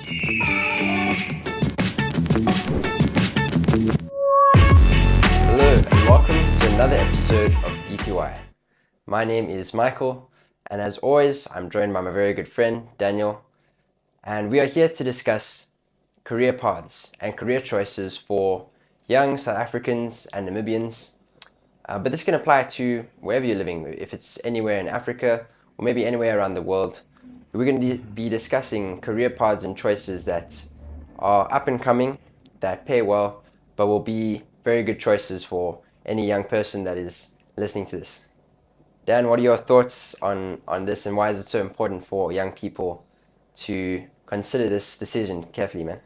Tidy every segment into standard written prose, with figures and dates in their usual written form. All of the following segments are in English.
Hello and welcome to another episode of BTY. My name is Michael, and as always, I'm joined by my very good friend Daniel, and we are here to discuss career paths and career choices for young South Africans and Namibians. But this can apply to wherever you're living, if it's anywhere in Africa or maybe anywhere around the world. We're going to be discussing career paths and choices that are up and coming, that pay well, but will be very good choices for any young person that is listening to this. Dan, what are your thoughts on this, and why is it so important for young people to consider this decision carefully, man?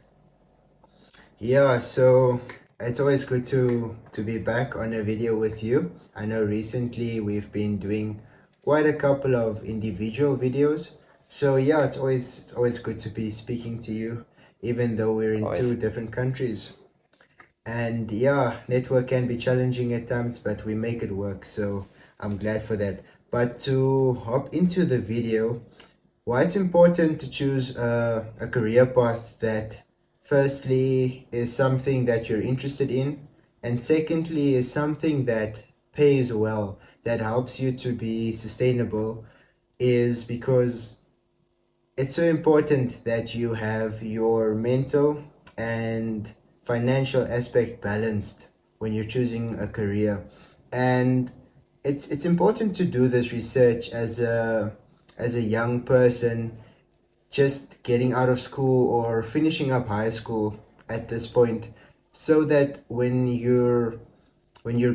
Yeah, so it's always good to be back on a video with you. I know recently we've been doing quite a couple of individual videos. So yeah, it's always good to be speaking to you, even though we're in Always. two different countries. And yeah, network can be challenging at times, but we make it work. So I'm glad for that. But to hop into the video, why it's important to choose a career path that, firstly, is something that you're interested in, and secondly, is something that pays well, that helps you to be sustainable, is because it's so important that you have your mental and financial aspect balanced when you're choosing a career. And it's important to do this research as a young person just getting out of school or finishing up high school at this point, so that when you're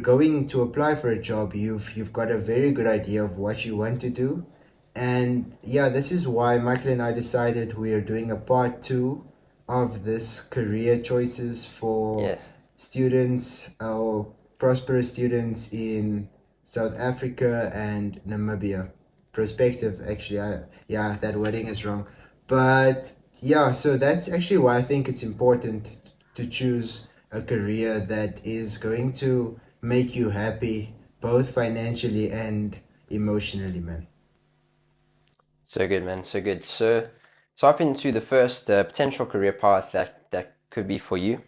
going to apply for a job, you've got a very good idea of what you want to do. And yeah, this is why Michael and I decided we are doing a part two of this career choices for Yes. students or prosperous students in South Africa and Namibia. Prospective, actually. Yeah, that wording is wrong. But yeah, so that's actually why I think it's important to choose a career that is going to make you happy, both financially and emotionally, man. So good, man. So good. So up into the first potential career path that could be for you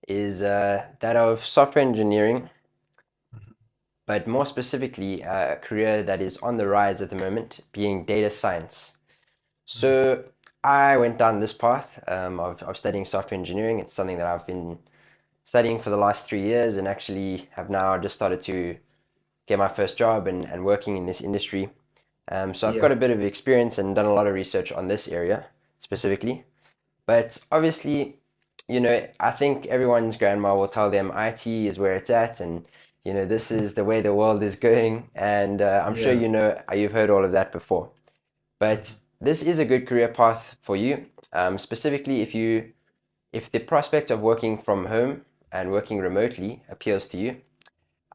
is that of software engineering, but more specifically, a career that is on the rise at the moment, being data science. So I went down this path of studying software engineering. It's something that I've been studying for the last 3 years, and actually have now just started to get my first job and working in this industry. So I've Yeah. got a bit of experience and done a lot of research on this area specifically. But obviously, I think everyone's grandma will tell them IT is where it's at, and this is the way the world is going. And I'm sure Yeah. you've heard all of that before. But this is a good career path for you, specifically if the prospect of working from home and working remotely appeals to you.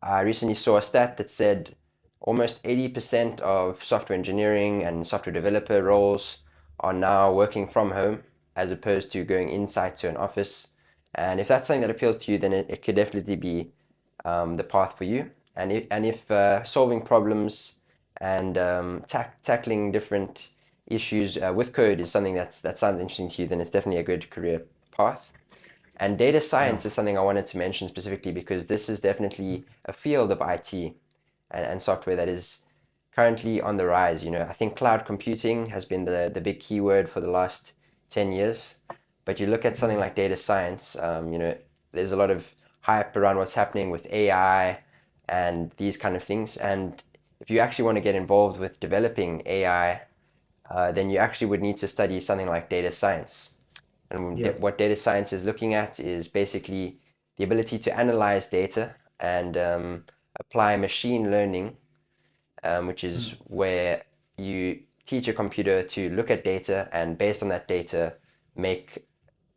I recently saw a stat that said almost 80% of software engineering and software developer roles are now working from home as opposed to going inside to an office. And if that's something that appeals to you, then it could definitely be the path for you. And if solving problems and tackling different issues with code is something that sounds interesting to you, then it's definitely a good career path. And data Yeah. science is something I wanted to mention specifically because this is definitely a field of IT and software that is currently on the rise. I think cloud computing has been the big keyword for the last 10 years. But you look at something like data science, there's a lot of hype around what's happening with AI and these kind of things. And if you actually want to get involved with developing AI, then you actually would need to study something like data science. And Yeah. what data science is looking at is basically the ability to analyze data and apply machine learning, which is where you teach a computer to look at data and based on that data make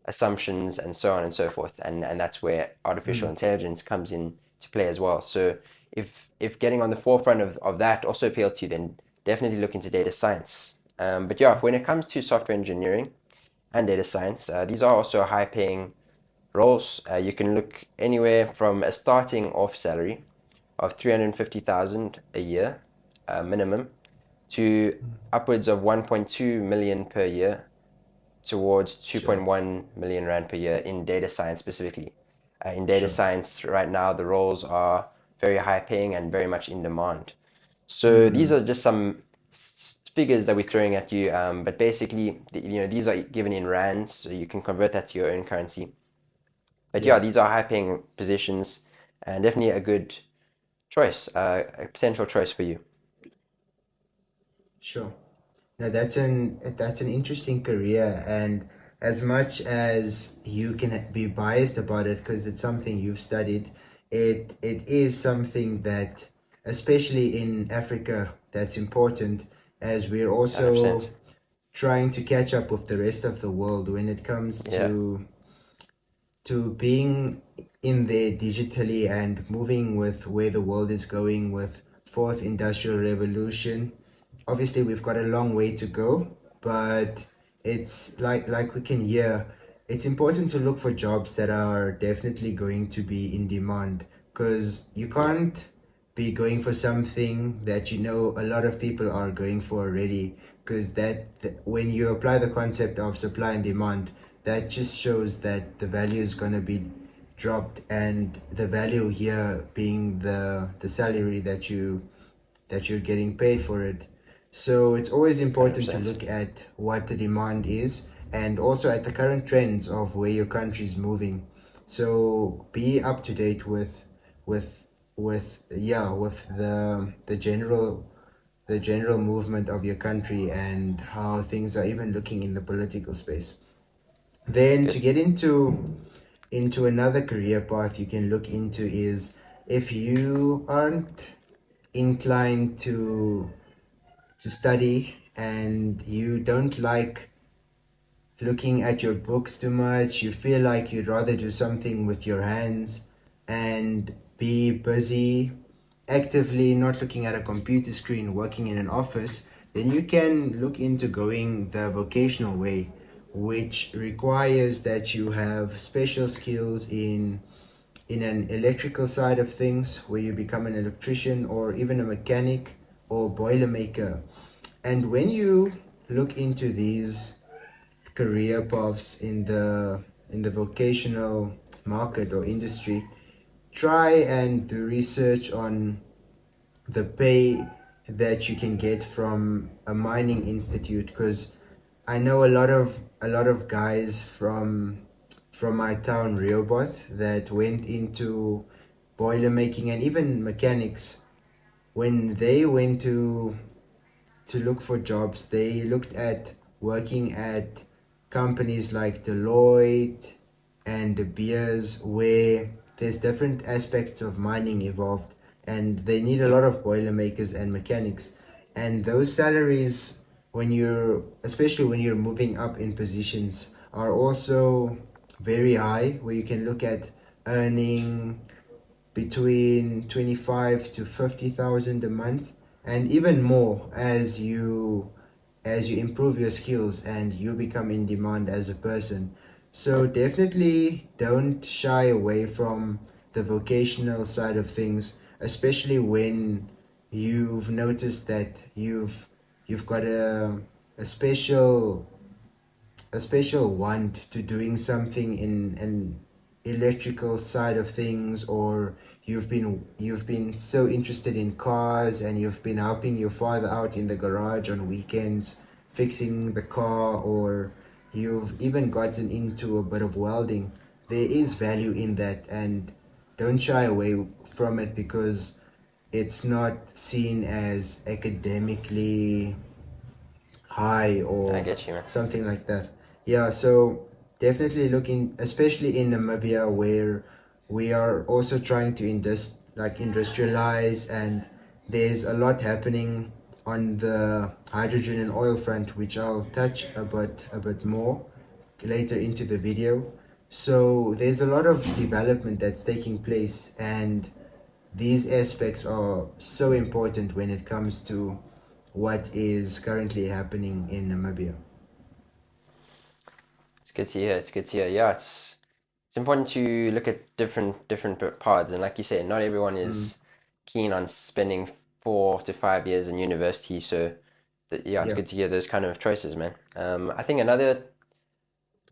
assumptions and so on and so forth. And that's where artificial Mm. intelligence comes in to play as well. So if getting on the forefront of that also appeals to you, then definitely look into data science. But yeah, when it comes to software engineering and data science, these are also high paying roles. You can look anywhere from a starting off salary of 350,000 a year minimum to upwards of 1.2 million per year towards Sure. 2.1 million rand per year in data science specifically. In data Sure. science, right now, the roles are very high paying and very much in demand. So these Mm. are just some figures that we're throwing at you, but basically, these are given in rands, so you can convert that to your own currency. But yeah, Yeah. these are high-paying positions and definitely a good choice, a potential choice for you. Sure. Now that's an interesting career, and as much as you can be biased about it because it's something you've studied, it is something that, especially in Africa, that's important, as we're 100%. also trying to catch up with the rest of the world when it comes Yeah, to being in there digitally and moving with where the world is going with fourth industrial revolution. Obviously we've got a long way to go, but it's like we can hear, it's important to look for jobs that are definitely going to be in demand, because you yeah, can't be going for something that you know a lot of people are going for already, because when you apply the concept of supply and demand, that just shows that the value is going to be dropped, and the value here being the salary that you're getting paid for it. So it's always important to 100%. look at what the demand is, and also at the current trends of where your country is moving. So be up to date with with the general movement of your country and how things are even looking in the political space. That's Then to good. get into another career path you can look into is, if you aren't inclined to study and you don't like looking at your books too much, you feel like you'd rather do something with your hands and be busy, actively not looking at a computer screen, working in an office, then you can look into going the vocational way, which requires that you have special skills in an electrical side of things, where you become an electrician or even a mechanic or boiler maker. And when you look into these career paths in the vocational market or industry, try and do research on the pay that you can get from a mining institute, because I know a lot of guys from my town Rehoboth that went into boiler making and even mechanics. When they went to look for jobs, they looked at working at companies like Deloitte and De Beers, where there's different aspects of mining involved, and they need a Mm. lot of boilermakers and mechanics. And those salaries, especially when you're moving up in positions, are also very high, where you can look at earning between 25 to 50,000 a month, and even more as you improve your skills and you become in demand as a person. So Mm. definitely don't shy away from the vocational side of things, especially when you've noticed that you've got a special a special want to doing something in an electrical side of things, or you've been so interested in cars and you've been helping your father out in the garage on weekends fixing the car, or you've even gotten into a bit of welding. There is value in that, and don't shy away from it, because it's not seen as academically high I or get you, man. something like that. Yeah, so definitely looking, especially in Namibia, where we are also trying to industrialize, and there's a lot happening on the hydrogen and oil front, which I'll touch a bit more later into the video. So there's a lot of development that's taking place, and these aspects are so important when it comes to what is currently happening in Namibia. It's good to hear. It's good to hear. Yeah, it's important to look at different paths, and like you say, not everyone Mm, is keen on spending 4 to 5 years in university. So, yeah, it's yeah. good to hear those kind of choices, man. I think another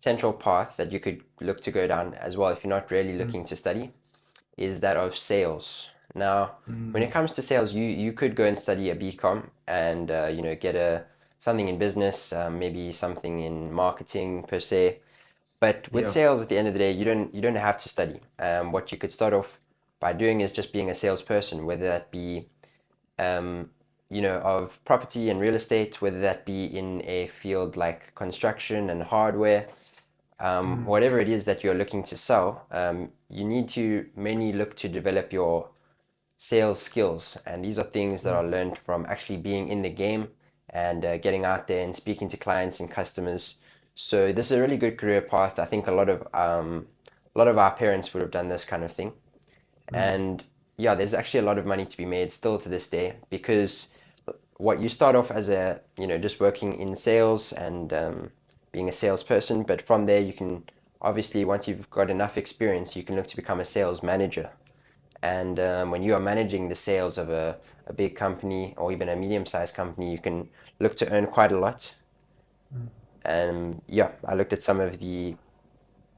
potential path that you could look to go down as well if you're not really Mm, looking to study is that of sales. Now, when mm, it comes to sales, you could go and study a BCom and get a something in business, maybe something in marketing per se. But with yeah. sales, at the end of the day, you don't have to study. What you could start off by doing is just being a salesperson, whether that be um, of property and real estate, whether that be in a field like construction and hardware, Mm, whatever it is that you're looking to sell, you need to mainly look to develop your sales skills. And these are things that mm, are learned from actually being in the game and getting out there and speaking to clients and customers. So this is a really good career path. I think a lot of our parents would have done this kind of thing. mm, And yeah, there's actually a lot of money to be made still to this day because what you start off as just working in sales and being a salesperson, but from there you can obviously, once you've got enough experience, you can look to become a sales manager. And when you are managing the sales of a big company or even a medium-sized company, you can look to earn quite a lot. mm. And yeah, I looked at some of the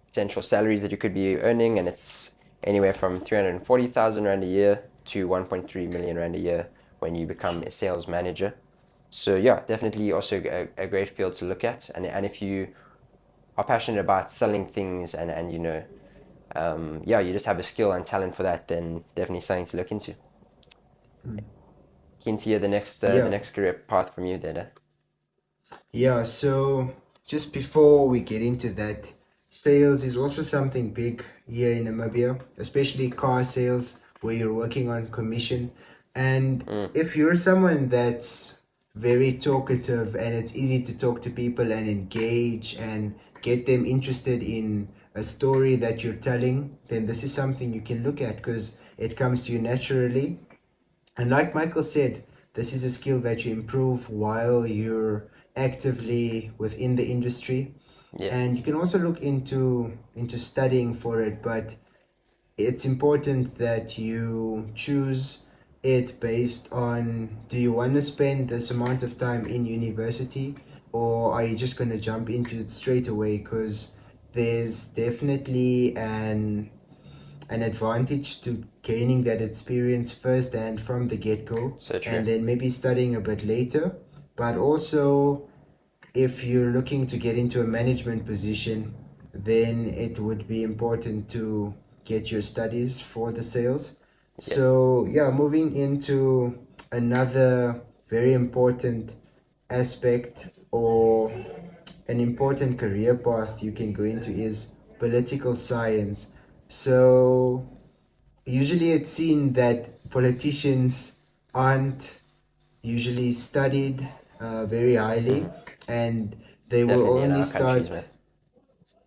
potential salaries that you could be earning, and it's anywhere from 340,000 Rand a year to 1.3 million Rand a year when you become a sales manager. So yeah, definitely also a great field to look at. And if you are passionate about selling things and yeah, you just have a skill and talent for that, then definitely something to look into. Keen to hear the Yeah. next career path from you, Dada. Yeah, so just before we get into that, sales is also something big here in Namibia, especially car sales, where you're working on commission. And Mm, if you're someone that's very talkative and it's easy to talk to people and engage and get them interested in a story that you're telling, then this is something you can look at because it comes to you naturally. And like Michael said, this is a skill that you improve while you're actively within the industry. yeah, And you can also look into studying for it, but it's important that you choose it based on, do you want to spend this amount of time in university, or are you just going to jump into it straight away? Because there's definitely an advantage to gaining that experience first and from the get-go, so true. and then maybe studying a bit later. But also, if you're looking to get into a management position, then it would be important to get your studies for the sales. Yeah, So yeah, moving into another very important aspect, or an important career path you can go into, is political science. So usually it's seen that politicians aren't usually studied very highly, and they will definitely in only our countries, start. man.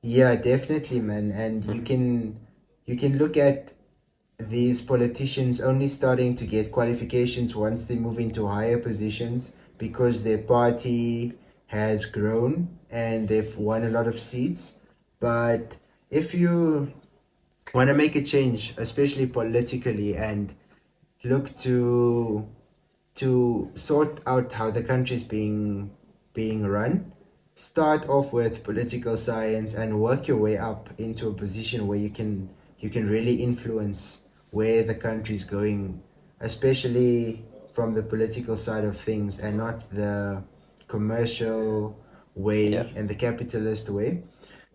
Yeah, definitely, man. And you can look at these politicians only starting to get qualifications once they move into higher positions because their party has grown and they've won a lot of seats. But if you want to make a change, especially politically, and look to sort out how the country is being run, start off with political science and work your way up into a position where you can really influence where the country is going, especially from the political side of things and not the commercial Yeah, way and the capitalist way.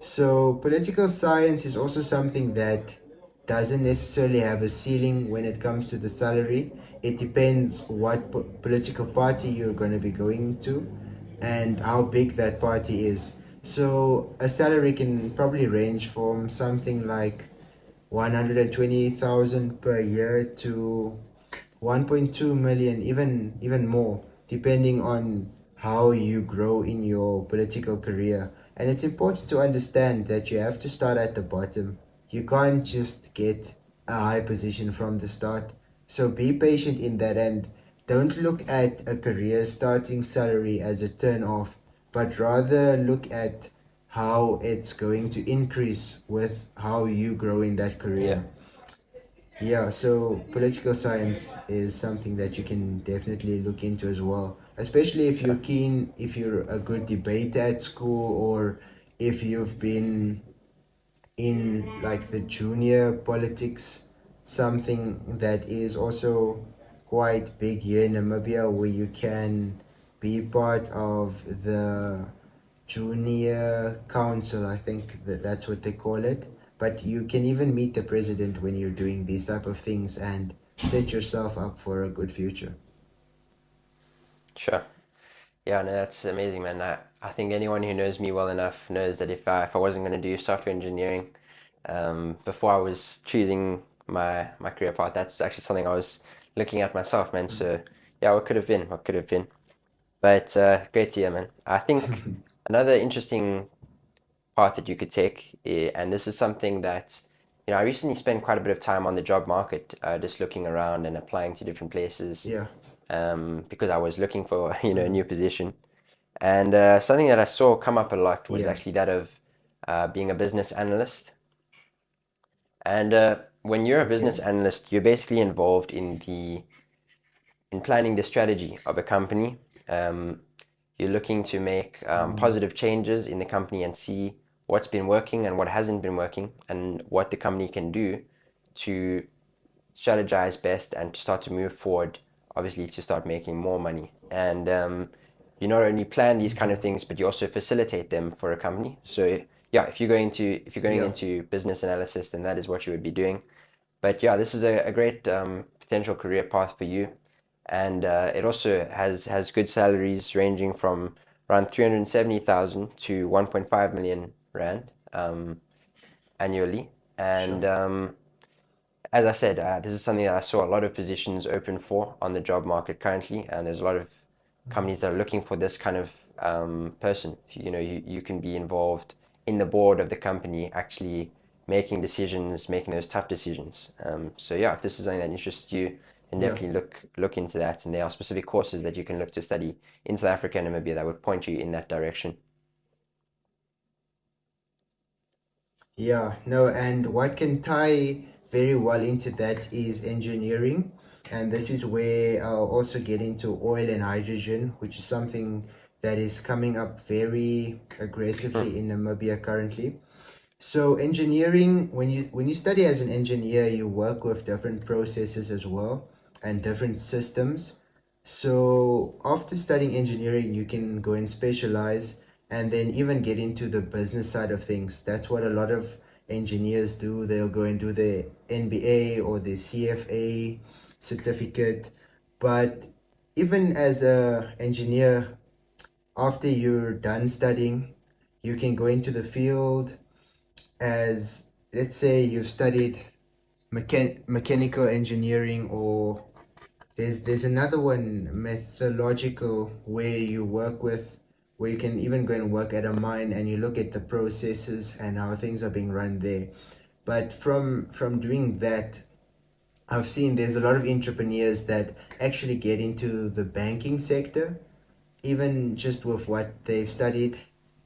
So political science is also something that doesn't necessarily have a ceiling when it comes to the salary. It depends what political party you're going to be going to and how big that party is. So a salary can probably range from something like 120,000 per year to 1.2 million, even more, depending on how you grow in your political career. And it's important to understand that you have to start at the bottom. You can't just get a high position from the start. So be patient in that, and don't look at a career starting salary as a turn off, but rather look at how it's going to increase with how you grow in that yeah, career. Yeah, so political science is something that you can definitely look into as well, especially if you're sure. keen, if you're a good debater at school, or if you've been in like the junior politics, something that is also quite big here in Namibia, where you can be part of the junior council. I think that's what they call it. But you can even meet the president when you're doing these type of things and set yourself up for a good future. Sure. Yeah, no, that's amazing, man. I think anyone who knows me well enough knows that if I wasn't going to do software engineering, before I was choosing my career path, that's actually something I was looking at myself, man. So yeah, what could have been? What could have been? But great to hear, man. I think another interesting path that you could take, and this is something that, I recently spent quite a bit of time on the job market, just looking around and applying to different places, Yeah. because I was looking for, a new position. And something that I saw come up a lot was Yeah. actually that of being a business analyst. And when you're a business Okay. analyst, you're basically involved in planning the strategy of a company. Um, you're looking to make Mm. positive changes in the company and see what's been working and what hasn't been working, and what the company can do to strategize best and to start to move forward, obviously to start making more money. And you not only plan these kind of Mhm. things, but you also facilitate them for a company. So yeah, if you're going Yeah. into business analysis, then that is what you would be doing. But yeah, this is a great potential career path for you, and it also has good salaries ranging from around 370,000 to 1.5 million rand annually. And Sure. as I said, this is something that I saw a lot of positions open for on the job market currently, and there's a lot of companies that are looking for this kind of person. You can be involved in the board of the company, actually making decisions, making those tough decisions. So yeah, if this is something that interests you, then Yeah. definitely look into that. And there are specific courses that you can look to study in South Africa and Namibia that would point you in that direction. Yeah, no, and what can tie very well into that is engineering. And this is where I'll also get into oil and hydrogen, which is something that is coming up very aggressively in Namibia currently. So engineering, when you study as an engineer, you work with different processes as well and different systems. So after studying engineering, you can go and specialize and then even get into the business side of things. That's what a lot of engineers do. They'll go and do the NBA or the CFA certificate. But even as a engineer, after you're done studying, you can go into the field as, let's say, you've studied mechanical engineering, or there's another one, methodological, where you work with, where you can even go and work at a mine and you look at the processes and how things are being run there. But from doing that, I've seen there's a lot of entrepreneurs that actually get into the banking sector, even just with what they've studied,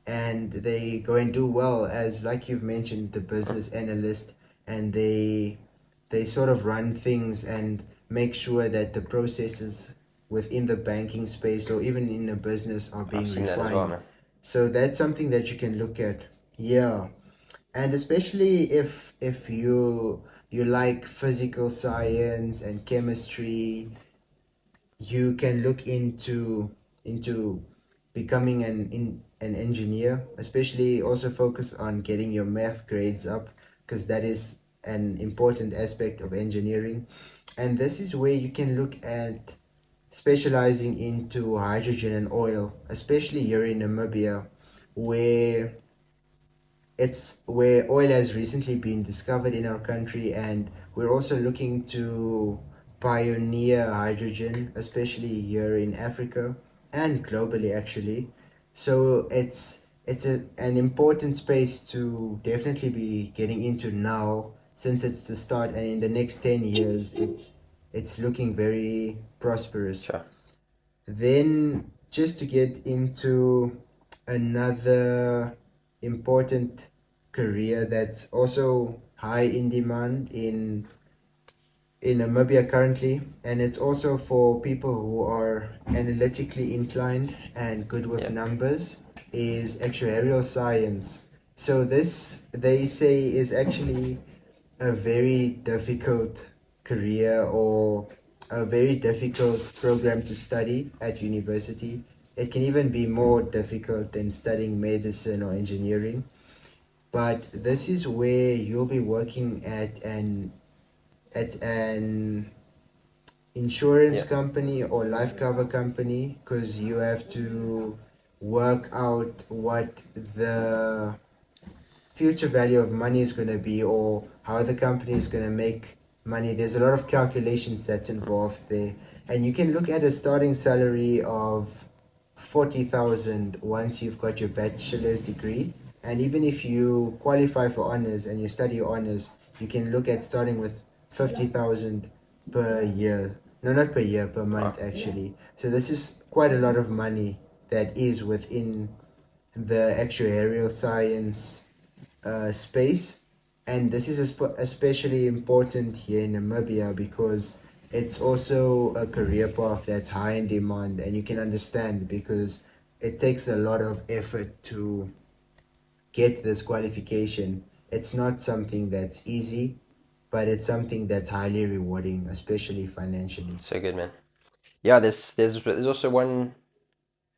and they go and do well as, like you've mentioned, the business analyst, and they sort of run things and make sure that the processes within the banking space or even in the business are I've being seen that as well, refined. man. So that's something that you can look at. Yeah, and especially if you like physical science and chemistry, you can look into becoming an engineer, especially also focus on getting your math grades up, because that is an important aspect of engineering. And this is where you can look at specializing into hydrogen and oil, especially here in Namibia, where it's where oil has recently been discovered in our country, and we're also looking to pioneer hydrogen, especially here in Africa and globally actually. So an important space to definitely be getting into now, since it's the start, and in the next 10 years it's looking very prosperous. Sure. Then, just to get into another important career that's also high in demand in Namibia currently, and it's also for people who are analytically inclined and good with Yeah. numbers, is actuarial science. So this, they say, is actually a very difficult career or a very difficult program to study at university. It can even be more difficult than studying medicine or engineering. But this is where you'll be working at an insurance Yeah. company or life cover company, because you have to work out what the future value of money is going to be or how the company is going to make money. There's a lot of calculations that's involved there, and you can look at a starting salary of 40,000 once you've got your bachelor's degree. And even if you qualify for honors and you study honors, you can look at starting with 50,000 per year. No, not per year, per month Wow. actually. So this is quite a lot of money that is within the actuarial science space. And this is especially important here in Namibia because it's also a career path that's high in demand, and you can understand because it takes a lot of effort to get this qualification. It's not something that's easy, but it's something that's highly rewarding, especially financially. So good, man. Yeah, there's also one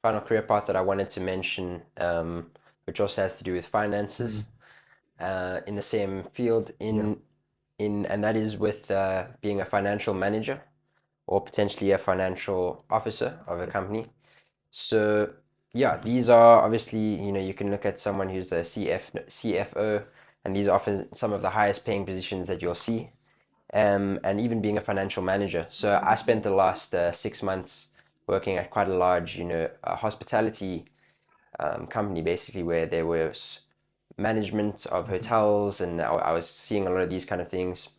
final career path that I wanted to mention, which also has to do with Mm, finances, in the same field, yeah, and that is with being a financial manager or potentially a financial officer of a company. So yeah, these are obviously, you can look at someone who's a CFO, and these are often some of the highest paying positions that you'll see, and even being a financial manager. So I spent the last 6 months working at quite a large, hospitality company, basically, where there was management of mhm, hotels, and I was seeing a lot of these kind of things.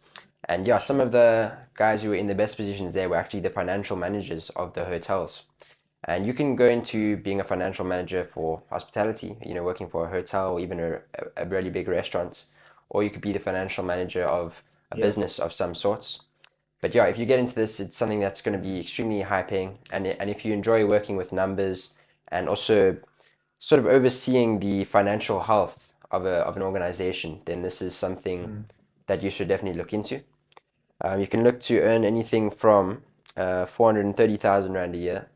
And yeah, some of the guys who were in the best positions there were actually the financial managers of the hotels. And you can go into being a financial manager for hospitality, working for a hotel or even a really big restaurant, or you could be the financial manager of a yeah, business of some sorts. But yeah, if you get into this, it's something that's going to be extremely high paying. And if you enjoy working with numbers and also sort of overseeing the financial health of an organization, then this is something mm, that you should definitely look into. You can look to earn anything from 430,000 Rand a year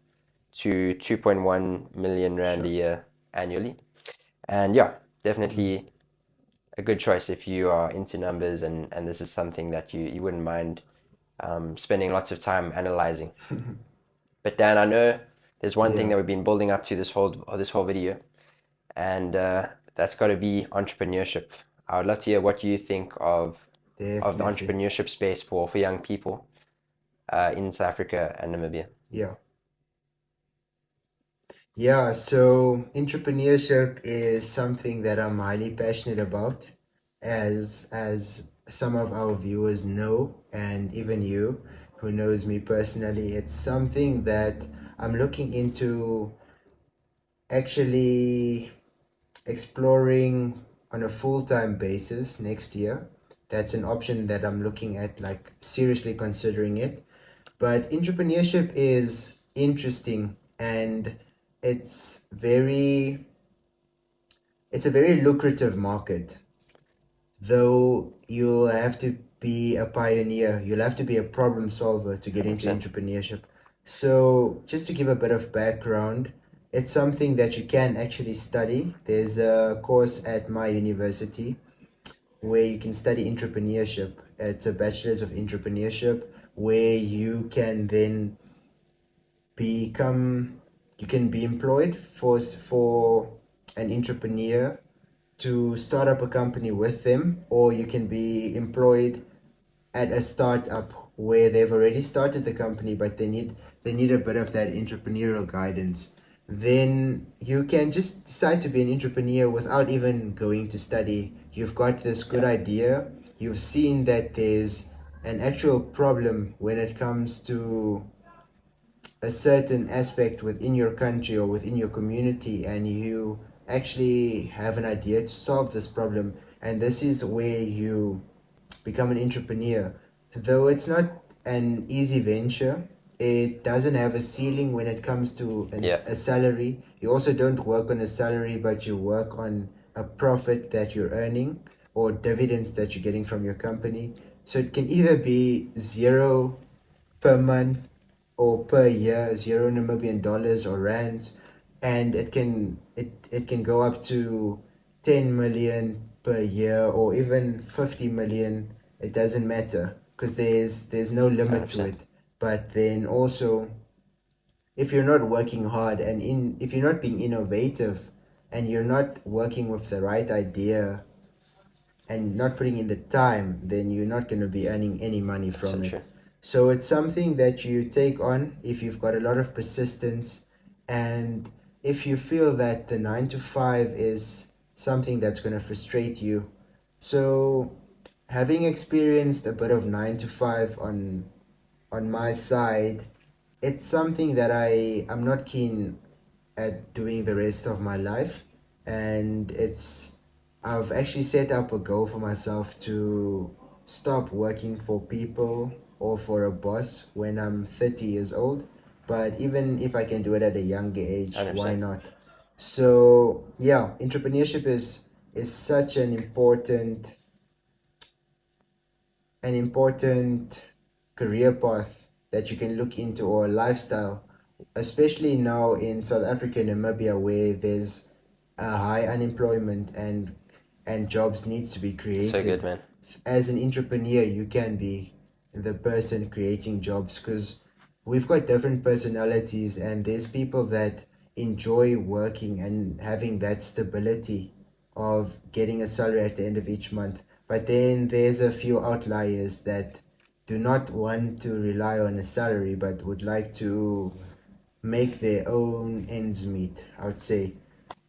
to 2.1 million Rand a sure. year annually. And yeah, Mm. definitely a good choice if you are into numbers, and this is something that you wouldn't mind spending lots of time analyzing. But Dan, I know there's one thing Yeah, that we've been building up to this whole video, and that's got to be entrepreneurship. I would love to hear what you think of the definitely. entrepreneurship space for young people in South Africa and Namibia. Yeah. Yeah, so entrepreneurship is something that I'm highly passionate about, as some of our viewers know, and even you who knows me personally, it's something that I'm looking into actually exploring on a full-time basis next year. That's an option that I'm looking at, like seriously considering it. But entrepreneurship is interesting, and it's very it's a very lucrative market. Though you'll have to be a pioneer, you'll have to be a problem solver to get into 100%. entrepreneurship. So, just to give a bit of background, it's something that you can actually study. There's a course at my university where you can study entrepreneurship. It's a bachelor's of entrepreneurship where you can then become you can be employed for an entrepreneur to start up a company with them, or you can be employed at a startup where they've already started the company but they need a bit of that entrepreneurial guidance. Then you can just decide to be an entrepreneur without even going to study. You've got this good Yeah. idea, you've seen that there's an actual problem when it comes to a certain aspect within your country or within your community, and you actually have an idea to solve this problem, and this is where you become an entrepreneur. Though it's not an easy venture, it doesn't have a ceiling when it comes to Yeah. a salary. You also don't work on a salary, but you work on a profit that you're earning or dividends that you're getting from your company. So it can either be zero per month or per year, zero Namibian dollars or rands, and it can go up to 10 million per year or even 50 million. It doesn't matter because there's no limit to 100%. it. But then also, if you're not working hard and if you're not being innovative and you're not working with the right idea and not putting in the time, then you're not going to be earning any money That's so from true. it. So it's something that you take on if you've got a lot of persistence, and if you feel that the 9 to 5 is something that's going to frustrate you. So having experienced a bit of 9 to 5 on my side, it's something that I'm not keen at doing the rest of my life, and I've actually set up a goal for myself to stop working for people or for a boss when I'm 30 years old. But even if I can do it at a younger age, why 100%. not? So yeah, entrepreneurship is such an important career path that you can look into, or a lifestyle, especially now in South Africa and Namibia, where there's a high unemployment and jobs needs to be So good, created. man. As an entrepreneur, you can be the person creating jobs because we've got different personalities, and there's people that enjoy working and having that stability of getting a salary at the end of each month. But then there's a few outliers that do not want to rely on a salary but would like to make their own ends meet, I would say.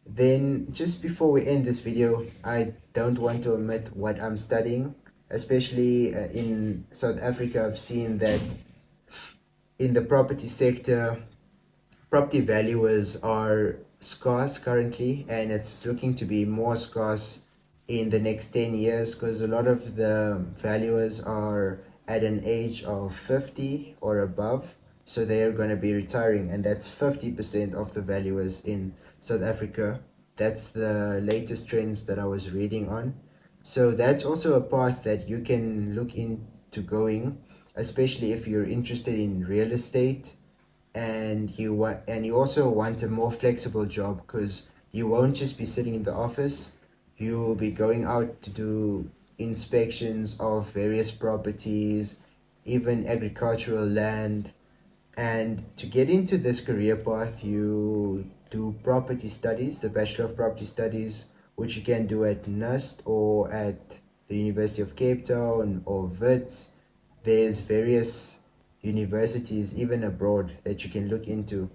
Then, just before we end this video, I don't want to omit what I'm studying. Especially in South Africa, I've seen that in the property sector, property valuers are scarce currently, and it's looking to be more scarce in the next 10 years because a lot of the valuers are at an age of 50 or above. So they are going to be retiring, and that's 50% of the valuers in South Africa. That's the latest trends that I was reading on. So that's also a path that you can look into going, especially if you're interested in real estate and you also want a more flexible job because you won't just be sitting in the office. You'll be going out to do inspections of various properties, even agricultural land. And to get into this career path, you do property studies, the Bachelor of Property Studies, which you can do at NUST or at the University of Cape Town or WITS. There's various universities, even abroad, that you can look into.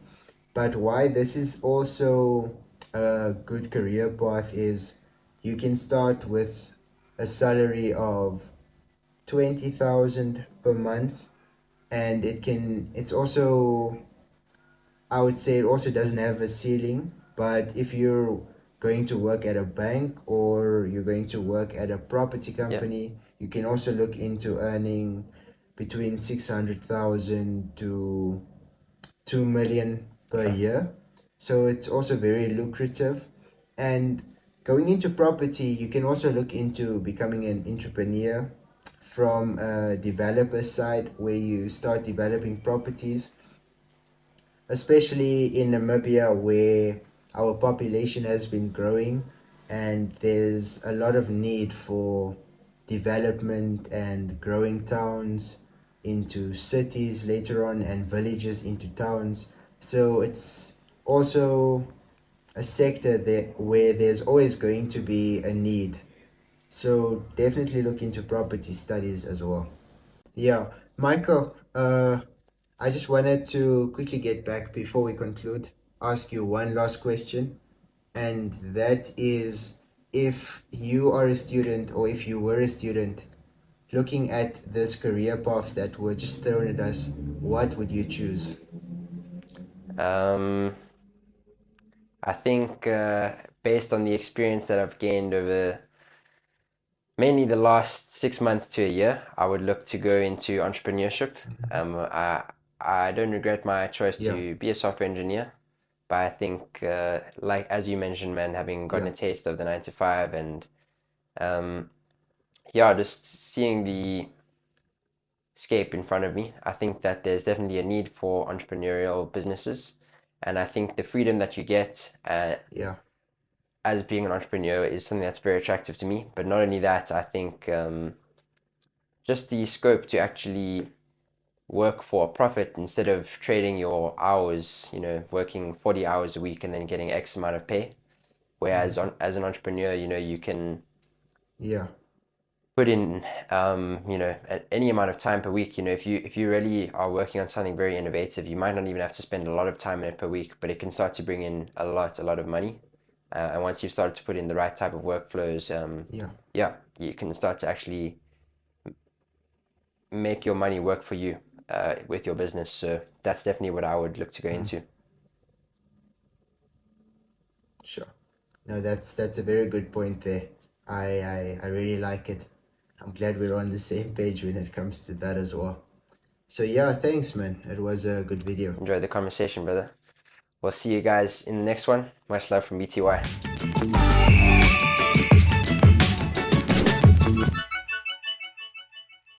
But why this is also a good career path is you can start with a salary of 20,000 per month, and it's also, I would say, it also doesn't have a ceiling. But if you're going to work at a bank or you're going to work at a property Yeah. company, you can also look into earning between 600,000 to 2 million per Okay. year. So it's also very lucrative. And going into property, you can also look into becoming an entrepreneur from a developer side where you start developing properties, especially in Namibia where our population has been growing and there's a lot of need for development and growing towns into cities later on and villages into towns. So it's also a sector that where there's always going to be a need. So definitely look into property studies as well. Yeah, Michael, I just wanted to quickly get back before we conclude, ask you one last question, and that is, if you are a student or if you were a student looking at this career path that were just thrown at us, what would you choose? Um, I think based on the experience that I've gained over mainly the last 6 months to a year, I would look to go into entrepreneurship. Mhm. I don't regret my choice Yeah. to be a software engineer. But I think, like as you mentioned, man, having gotten Yeah. a taste of the 9 to 5 and um, yeah, just seeing the scape in front of me, I think that there's definitely a need for entrepreneurial businesses. And I think the freedom that you get Yeah. as being an entrepreneur is something that's very attractive to me. But not only that, I think just the scope to actually work for a profit instead of trading your hours, working 40 hours a week and then getting X amount of pay. Whereas as an entrepreneur, you can Yeah. put in, any amount of time per week. If you really are working on something very innovative, you might not even have to spend a lot of time in it per week, but it can start to bring in a lot of money. And once you've started to put in the right type of workflows, Yeah. yeah, you can start to actually make your money work for you with your business. So that's definitely what I would look to go into. Sure. No, that's a very good point there. I really like it. I'm glad we're on the same page when it comes to that as well. So yeah, thanks, man. It was a good video. Enjoy the conversation, brother. We'll see you guys in the next one. Much love from BTY.